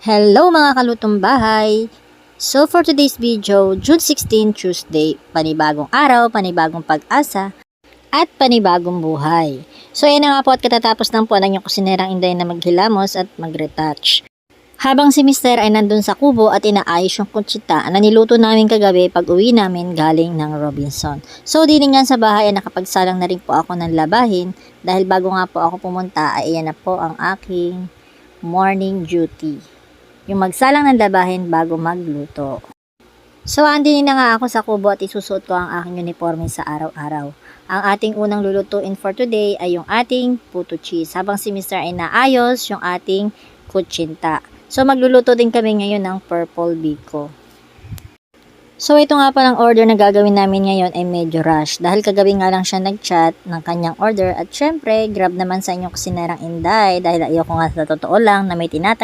Hello mga kalutong bahay! So for today's video, June 16, Tuesday, panibagong araw, panibagong pag-asa, at panibagong buhay. So yan na nga po at katatapos lang po ng inyong kusinerang Inday na maghilamos at mag-retouch. Habang si Mr. ay nandun sa kubo at inaayos yung kutsita na niluto namin kagabi pag uwi namin galing ng Robinson. So din nga sa bahay ay nakapagsalang na rin po ako ng labahin dahil bago nga po ako pumunta ay iyan na po ang aking morning duty. Yung magsalang ng labahin bago magluto. So, andin na nga ako sa kubo at isusuot ko ang aking uniforme sa araw-araw. Ang ating unang lulutuin for today ay yung ating puto cheese. Habang si Mr. ay naayos yung ating kutsinta. So, magluluto din kami ngayon ng purple biko. So, ito nga palang order na gagawin namin ngayon ay medyo rush. Dahil kagabi nga lang siya nag-chat ng kanyang order. At syempre, grab naman sa inyong kusinerang Inday. Dahil ayoko nga sa totoo lang na may tinatang